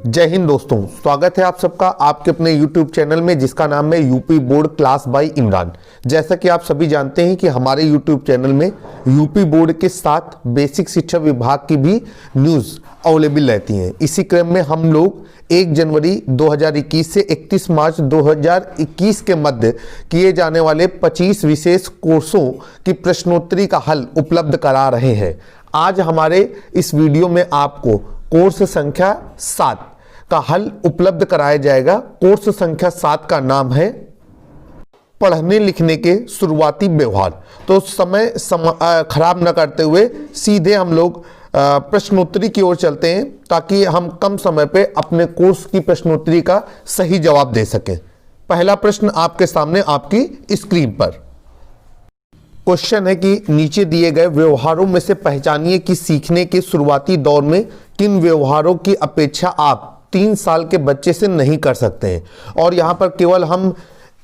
जय हिंद दोस्तों, स्वागत है आप सबका आपके अपने YouTube चैनल में जिसका नाम है UP board class by Imran. जैसा कि आप सभी जानते हैं कि हमारे YouTube चैनल में यूपी बोर्ड के साथ बेसिक शिक्षा विभाग की भी न्यूज़ अवेलेबल रहती हैं। इसी क्रम में हम लोग 1 जनवरी 2021 से 31 मार्च 2021 के मध्य किए जाने वाले 25 विशेष कोर्सों की प्रश्नोत्तरी का हल उपलब्ध करा रहे हैं। आज हमारे इस वीडियो में आपको कोर्स संख्या 7 का हल उपलब्ध कराया जाएगा। कोर्स संख्या 7 का नाम है पढ़ने लिखने के शुरुआती व्यवहार। तो समय खराब न करते हुए सीधे हम लोग प्रश्नोत्तरी की ओर चलते हैं ताकि हम कम समय पे अपने कोर्स की प्रश्नोत्तरी का सही जवाब दे सकें। पहला प्रश्न आपके सामने आपकी स्क्रीन पर क्वेश्चन है कि नीचे दिए गए व्यवहारों में से पहचानिए कि सीखने के शुरुआती दौर में किन व्यवहारों की अपेक्षा आप 3 साल के बच्चे से नहीं कर सकते हैं। और यहाँ पर केवल हम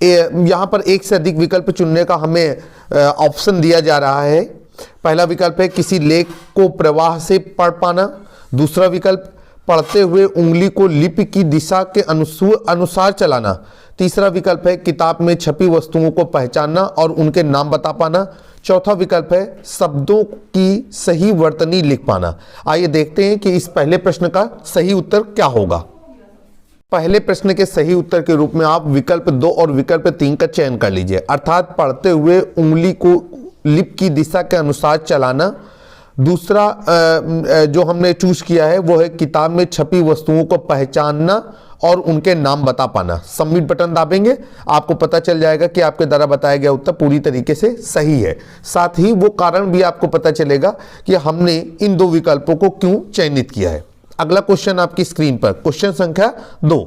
यहाँ पर एक से अधिक विकल्प चुनने का हमें ऑप्शन दिया जा रहा है। पहला विकल्प है किसी लेख को प्रवाह से पढ़ पाना। दूसरा विकल्प पढ़ते हुए उंगली को लिपि की दिशा के अनुसार चलाना। तीसरा विकल्प है किताब में छपी वस्तुओं को पहचानना और उनके नाम बता पाना। चौथा विकल्प है शब्दों की सही वर्तनी लिख पाना। आइए देखते हैं कि इस पहले प्रश्न का सही उत्तर क्या होगा। पहले प्रश्न के सही उत्तर के रूप में आप विकल्प 2 और विकल्प 3 का चयन कर लीजिए, अर्थात पढ़ते हुए उंगली को लिपि की दिशा के अनुसार चलाना। दूसरा जो हमने चूज किया है वो है किताब में छपी वस्तुओं को पहचानना और उनके नाम बता पाना। सबमिट बटन दाबेंगे, आपको पता चल जाएगा कि आपके द्वारा बताया गया उत्तर पूरी तरीके से सही है। साथ ही वो कारण भी आपको पता चलेगा कि हमने इन 2 विकल्पों को क्यों चयनित किया है। अगला क्वेश्चन आपकी स्क्रीन पर क्वेश्चन संख्या 2।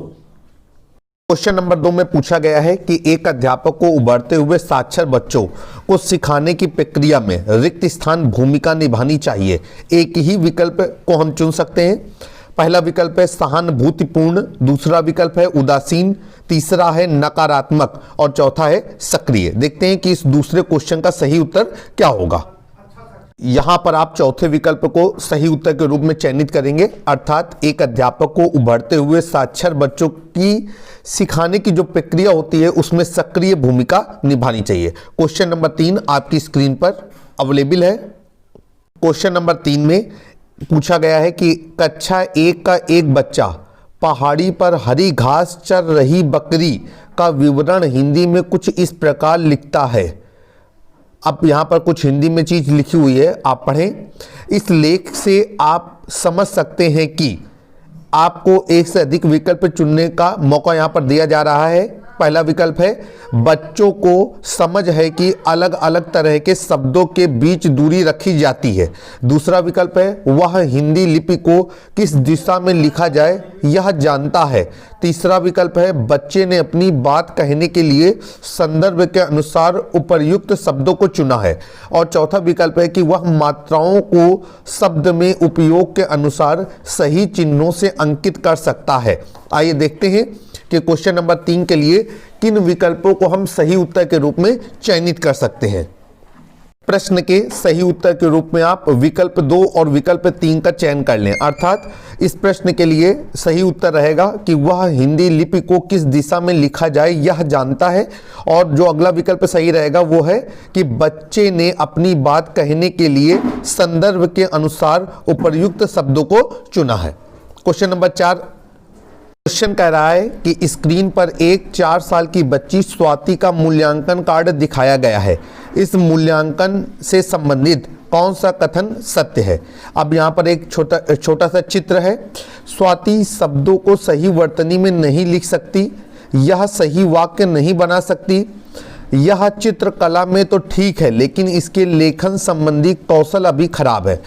क्वेश्चन नंबर 2 में पूछा गया है कि एक अध्यापक को उभरते हुए साक्षर बच्चों को सिखाने की प्रक्रिया में रिक्त स्थान भूमिका निभानी चाहिए। एक ही विकल्प को हम चुन सकते हैं। पहला विकल्प है सहानुभूतिपूर्ण, दूसरा विकल्प है उदासीन, तीसरा है नकारात्मक और चौथा है सक्रिय। देखते हैं कि इस दूसरे क्वेश्चन का सही उत्तर क्या होगा। यहां पर आप चौथे विकल्प को सही उत्तर के रूप में चयनित करेंगे, अर्थात एक अध्यापक को उभरते हुए साक्षर बच्चों की सिखाने की जो प्रक्रिया होती है उसमें सक्रिय भूमिका निभानी चाहिए। क्वेश्चन नंबर 3 आपकी स्क्रीन पर अवेलेबल है। क्वेश्चन नंबर 3 में पूछा गया है कि कक्षा 1 का एक बच्चा पहाड़ी पर हरी घास चर रही बकरी का विवरण हिंदी में कुछ इस प्रकार लिखता है। अब यहाँ पर कुछ हिंदी में चीज लिखी हुई है, आप पढ़ें। इस लेख से आप समझ सकते हैं कि आपको एक से अधिक विकल्प चुनने का मौका यहाँ पर दिया जा रहा है। पहला विकल्प है बच्चों को समझ है कि अलग अलग तरह के शब्दों के बीच दूरी रखी जाती है। दूसरा विकल्प है वह हिंदी लिपि को किस दिशा में लिखा जाए यह जानता है। तीसरा विकल्प है बच्चे ने अपनी बात कहने के लिए संदर्भ के अनुसार उपर्युक्त शब्दों को चुना है। और चौथा विकल्प है कि वह मात्राओं को शब्द में उपयोग के अनुसार सही चिन्हों से अंकित कर सकता है। आइए देखते हैं कि क्वेश्चन नंबर 3 के लिए किन विकल्पों को हम सही उत्तर के रूप में चयनित कर सकते हैं। प्रश्न के सही उत्तर के रूप में आप विकल्प 2 और विकल्प 3 का चयन कर लें, अर्थात इस प्रश्न के लिए सही उत्तर रहेगा कि वह हिंदी लिपि को किस दिशा में लिखा जाए यह जानता है। और जो अगला विकल्प सही रहेगा वो है कि बच्चे ने अपनी बात कहने के लिए संदर्भ के अनुसार उपर्युक्त शब्दों को चुना है। क्वेश्चन नंबर 4 क्वेश्चन कह रहा है कि स्क्रीन पर एक 4 साल की बच्ची स्वाति का मूल्यांकन कार्ड दिखाया गया है। इस मूल्यांकन से संबंधित कौन सा कथन सत्य है। अब यहाँ पर एक छोटा सा चित्र है। स्वाति शब्दों को सही वर्तनी में नहीं लिख सकती, यह सही वाक्य नहीं बना सकती। यह चित्रकला में तो ठीक है लेकिन इसके लेखन संबंधी कौशल अभी खराब है।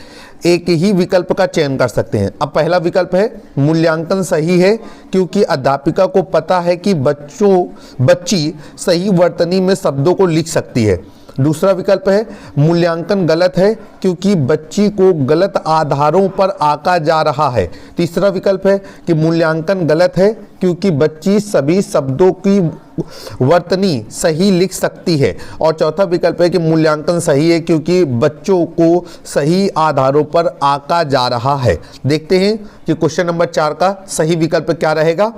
एक ही विकल्प का चयन कर सकते हैं। अब पहला विकल्प है मूल्यांकन सही है क्योंकि अध्यापिका को पता है कि बच्ची सही वर्तनी में शब्दों को लिख सकती है। दूसरा विकल्प है मूल्यांकन गलत है क्योंकि बच्ची को गलत आधारों पर आंका जा रहा है। तीसरा विकल्प है कि मूल्यांकन गलत है क्योंकि बच्ची सभी शब्दों की वर्तनी सही लिख सकती है। और चौथा विकल्प है कि मूल्यांकन सही है क्योंकि बच्चों को सही आधारों पर आंका जा रहा है। देखते हैं कि क्वेश्चन नंबर 4 का सही विकल्प क्या रहेगा।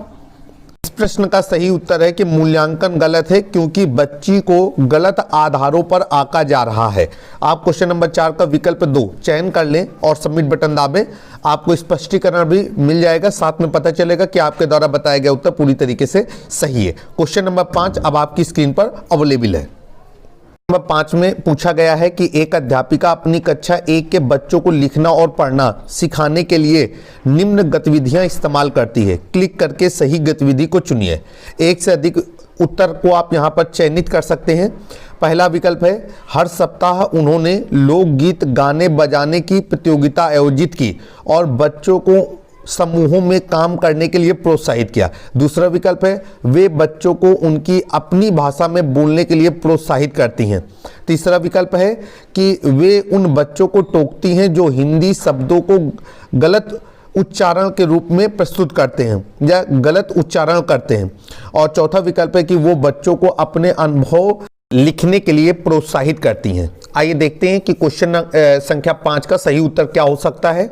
इस प्रश्न का सही उत्तर है कि मूल्यांकन गलत है क्योंकि बच्ची को गलत आधारों पर आंका जा रहा है। आप क्वेश्चन नंबर 4 का विकल्प 2 चयन कर लें और सबमिट बटन दाबें। आपको स्पष्टीकरण भी मिल जाएगा, साथ में पता चलेगा कि आपके द्वारा बताया गया उत्तर पूरी तरीके से सही है। क्वेश्चन नंबर 5 अब आपकी स्क्रीन पर अवेलेबल है। नंबर 5 में पूछा गया है कि एक अध्यापिका अपनी कक्षा 1 के बच्चों को लिखना और पढ़ना सिखाने के लिए निम्न गतिविधियां इस्तेमाल करती है। क्लिक करके सही गतिविधि को चुनिए। एक से अधिक उत्तर को आप यहां पर चयनित कर सकते हैं। पहला विकल्प है हर सप्ताह उन्होंने लोकगीत गाने बजाने की प्रतियोगिता आयोजित की और बच्चों को समूहों में काम करने के लिए प्रोत्साहित किया। दूसरा विकल्प है वे बच्चों को उनकी अपनी भाषा में बोलने के लिए प्रोत्साहित करती हैं। तीसरा विकल्प है कि वे उन बच्चों को टोकती हैं जो हिंदी शब्दों को गलत उच्चारण के रूप में प्रस्तुत करते हैं या गलत उच्चारण करते हैं। और चौथा विकल्प है कि वो बच्चों को अपने अनुभव लिखने के लिए प्रोत्साहित करती हैं। आइए देखते हैं कि क्वेश्चन संख्या 5 का सही उत्तर क्या हो सकता है।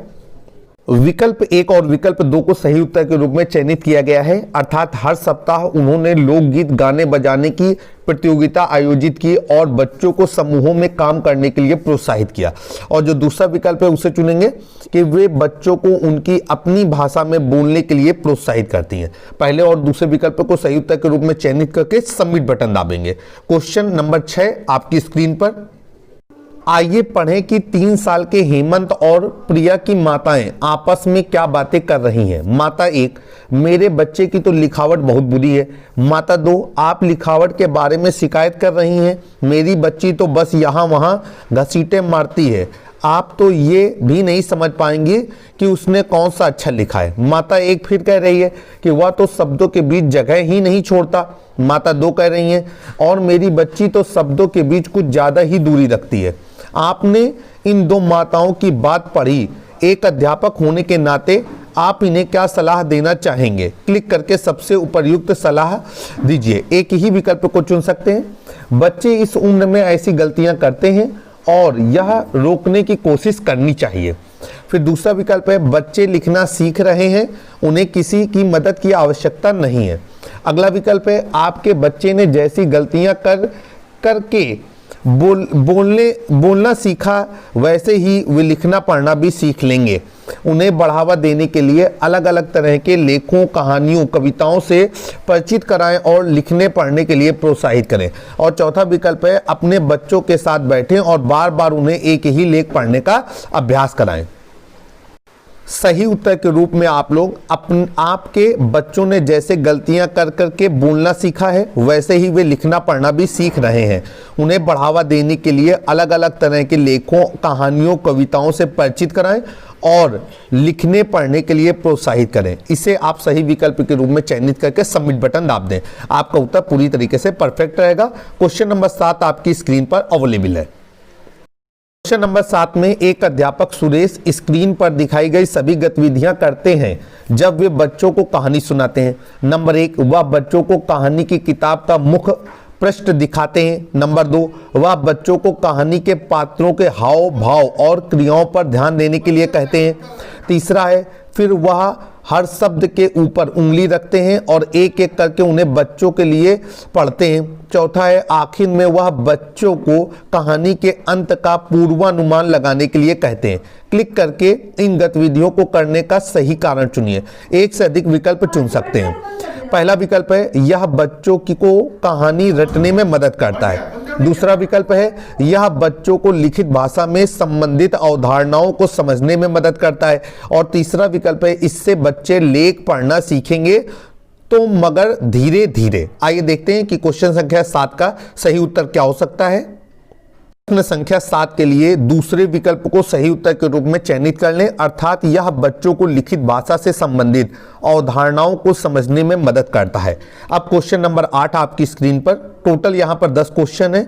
विकल्प 1 और विकल्प 2 को सही उत्तर के रूप में चयनित किया गया है, अर्थात हर सप्ताह उन्होंने लोकगीत गाने बजाने की प्रतियोगिता आयोजित की और बच्चों को समूहों में काम करने के लिए प्रोत्साहित किया। और जो दूसरा विकल्प है उसे चुनेंगे कि वे बच्चों को उनकी अपनी भाषा में बोलने के लिए प्रोत्साहित करती हैं। पहले और दूसरे विकल्प को सही उत्तर के रूप में चयनित करके सबमिट बटन दाबेंगे। क्वेश्चन नंबर 6 आपकी स्क्रीन पर। आइए पढ़ें कि 3 साल के हेमंत और प्रिया की माताएं आपस में क्या बातें कर रही हैं। माता 1, मेरे बच्चे की तो लिखावट बहुत बुरी है। माता 2, आप लिखावट के बारे में शिकायत कर रही हैं। मेरी बच्ची तो बस यहाँ वहाँ घसीटे मारती है। आप तो ये भी नहीं समझ पाएंगी कि उसने कौन सा अक्षर लिखा है। माता 1 फिर कह रही है कि वह तो शब्दों के बीच जगह ही नहीं छोड़ता। माता 2 कह रही हैं और मेरी बच्ची तो शब्दों के बीच कुछ ज़्यादा ही दूरी रखती है। आपने इन दो माताओं की बात पढ़ी, एक अध्यापक होने के नाते आप इन्हें क्या सलाह देना चाहेंगे। क्लिक करके सबसे उपयुक्त सलाह दीजिए। एक ही विकल्प को चुन सकते हैं। बच्चे इस उम्र में ऐसी गलतियां करते हैं और यह रोकने की कोशिश करनी चाहिए। फिर दूसरा विकल्प है बच्चे लिखना सीख रहे हैं, उन्हें किसी की मदद की आवश्यकता नहीं है। अगला विकल्प है आपके बच्चे ने जैसी गलतियां करके बोलना सीखा वैसे ही वे लिखना पढ़ना भी सीख लेंगे। उन्हें बढ़ावा देने के लिए अलग अलग तरह के लेखों, कहानियों, कविताओं से परिचित कराएं और लिखने पढ़ने के लिए प्रोत्साहित करें। और चौथा विकल्प है अपने बच्चों के साथ बैठें और बार बार उन्हें एक ही लेख पढ़ने का अभ्यास कराएं। सही उत्तर के रूप में आप लोग आपके बच्चों ने जैसे गलतियां कर करके बोलना सीखा है वैसे ही वे लिखना पढ़ना भी सीख रहे हैं। उन्हें बढ़ावा देने के लिए अलग अलग तरह के लेखों, कहानियों, कविताओं से परिचित कराएं और लिखने पढ़ने के लिए प्रोत्साहित करें। इसे आप सही विकल्प के रूप में चयनित करके सबमिट बटन दाब दें। आपका उत्तर पूरी तरीके से परफेक्ट रहेगा। क्वेश्चन नंबर 7 आपकी स्क्रीन पर अवेलेबल है। क्वेश्चन नंबर 7 में एक अध्यापक सुरेश स्क्रीन पर दिखाई गई सभी गतिविधियां करते हैं जब वे बच्चों को कहानी सुनाते हैं। नंबर 1, वह बच्चों को कहानी की किताब का मुख्य पृष्ठ दिखाते हैं। नंबर 2, वह बच्चों को कहानी के पात्रों के हाव भाव और क्रियाओं पर ध्यान देने के लिए कहते हैं। तीसरा है फिर वह हर शब्द के ऊपर उंगली रखते हैं और एक एक करके उन्हें बच्चों के लिए पढ़ते हैं। चौथा है आखिर में वह बच्चों को कहानी के अंत का पूर्वानुमान लगाने के लिए कहते हैं। क्लिक करके इन गतिविधियों को करने का सही कारण चुनिए। एक से अधिक विकल्प चुन सकते हैं। पहला विकल्प है यह बच्चों को कहानी रटने में मदद करता है। दूसरा विकल्प है यह बच्चों को लिखित भाषा में संबंधित अवधारणाओं को समझने में मदद करता है। और तीसरा विकल्प है इससे बच्चे लेख पढ़ना सीखेंगे तो मगर धीरे धीरे। आइए देखते हैं कि क्वेश्चन संख्या 7 का सही उत्तर क्या हो सकता है। प्रश्न संख्या 7 के लिए दूसरे विकल्प को सही उत्तर के रूप में चयनित कर लें, अर्थात यह बच्चों को लिखित भाषा से संबंधित अवधारणाओं को समझने में मदद करता है। अब क्वेश्चन नंबर 8 आपकी स्क्रीन पर। टोटल यहां पर 10 क्वेश्चन है।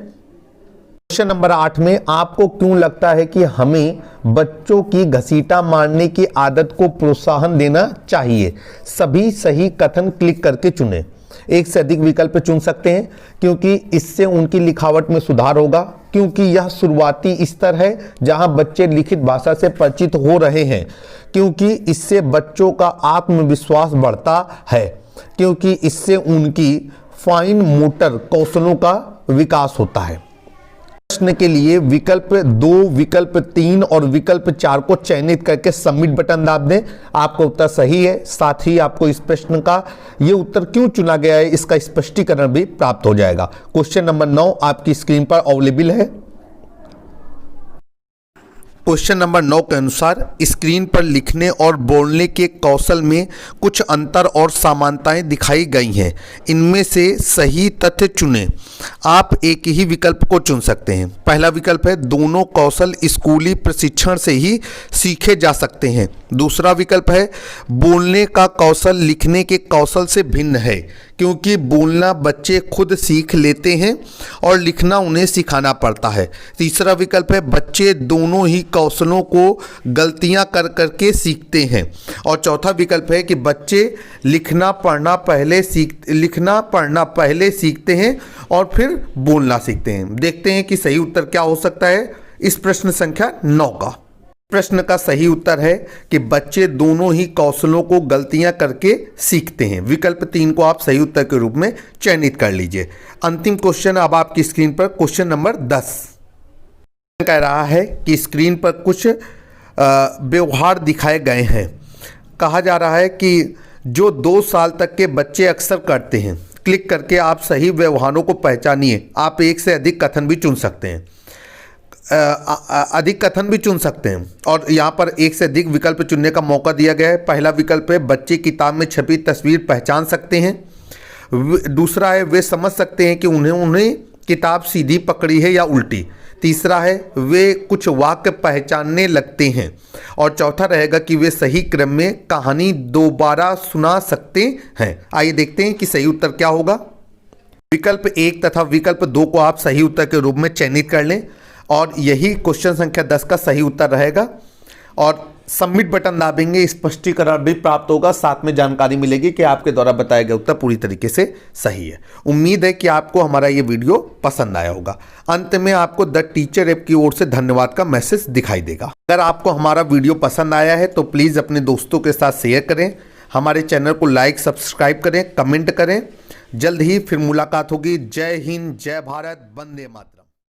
क्वेश्चन नंबर 8 में आपको क्यों लगता है कि हमें बच्चों की घसीटा मारने की आदत को प्रोत्साहन देना चाहिए? सभी सही कथन क्लिक करके चुनें। एक से अधिक विकल्प चुन सकते हैं क्योंकि इससे उनकी लिखावट में सुधार होगा, क्योंकि यह शुरुआती स्तर है जहां बच्चे लिखित भाषा से परिचित हो रहे हैं, क्योंकि इससे बच्चों का आत्मविश्वास बढ़ता है, क्योंकि इससे उनकी फाइन मोटर कौशलों का विकास होता है। प्रश्न के लिए विकल्प 2, विकल्प 3 और विकल्प 4 को चयनित करके सबमिट बटन दाब दें। आपका उत्तर सही है। साथ ही आपको इस प्रश्न का ये उत्तर क्यों चुना गया है इसका स्पष्टीकरण भी प्राप्त हो जाएगा। क्वेश्चन नंबर 9 आपकी स्क्रीन पर अवेलेबल है। क्वेश्चन नंबर 9 के अनुसार स्क्रीन पर लिखने और बोलने के कौशल में कुछ अंतर और समानताएं दिखाई गई हैं। इनमें से सही तथ्य चुनें। आप एक ही विकल्प को चुन सकते हैं। पहला विकल्प है दोनों कौशल स्कूली प्रशिक्षण से ही सीखे जा सकते हैं। दूसरा विकल्प है बोलने का कौशल लिखने के कौशल से भिन्न है, क्योंकि बोलना बच्चे खुद सीख लेते हैं और लिखना उन्हें सिखाना पड़ता है। तीसरा विकल्प है बच्चे दोनों ही कौशलों को गलतियां कर करके सीखते हैं। और चौथा विकल्प है कि बच्चे लिखना पढ़ना पहले सीखते हैं और फिर बोलना सीखते हैं। देखते हैं कि सही उत्तर क्या हो सकता है इस प्रश्न संख्या 9 का। प्रश्न का सही उत्तर है कि बच्चे दोनों ही कौशलों को गलतियां करके सीखते हैं। विकल्प 3 को आप सही उत्तर के रूप में चयनित कर लीजिए। अंतिम क्वेश्चन अब आपकी स्क्रीन पर क्वेश्चन नंबर 10 कह रहा है कि स्क्रीन पर कुछ व्यवहार दिखाए गए हैं। कहा जा रहा है कि जो 2 साल तक के बच्चे अक्सर करते हैं। क्लिक करके आप सही व्यवहारों को पहचानिए। आप एक से अधिक कथन भी चुन सकते हैं, अधिक कथन भी चुन सकते हैं और यहाँ पर एक से अधिक विकल्प चुनने का मौका दिया गया है। पहला विकल्प है बच्चे किताब में छपी तस्वीर पहचान सकते हैं। दूसरा है वे समझ सकते हैं कि उन्हें किताब सीधी पकड़ी है या उल्टी। तीसरा है वे कुछ वाक्य पहचानने लगते हैं। और चौथा रहेगा कि वे सही क्रम में कहानी दोबारा सुना सकते हैं। आइए देखते हैं कि सही उत्तर क्या होगा। विकल्प 1 तथा विकल्प 2 को आप सही उत्तर के रूप में चयनित कर लें और यही क्वेश्चन संख्या 10 का सही उत्तर रहेगा। और सबमिट बटन दाबेंगे, स्पष्टीकरण भी प्राप्त होगा, साथ में जानकारी मिलेगी कि आपके द्वारा बताया गया उत्तर पूरी तरीके से सही है। उम्मीद है कि आपको हमारा ये वीडियो पसंद आया होगा। अंत में आपको द टीचर ऐप की ओर से धन्यवाद का मैसेज दिखाई देगा। अगर आपको हमारा वीडियो पसंद आया है तो प्लीज़ अपने दोस्तों के साथ शेयर करें, हमारे चैनल को लाइक सब्सक्राइब करें, कमेंट करें। जल्द ही फिर मुलाकात होगी। जय हिंद, जय भारत, वंदे मातरम।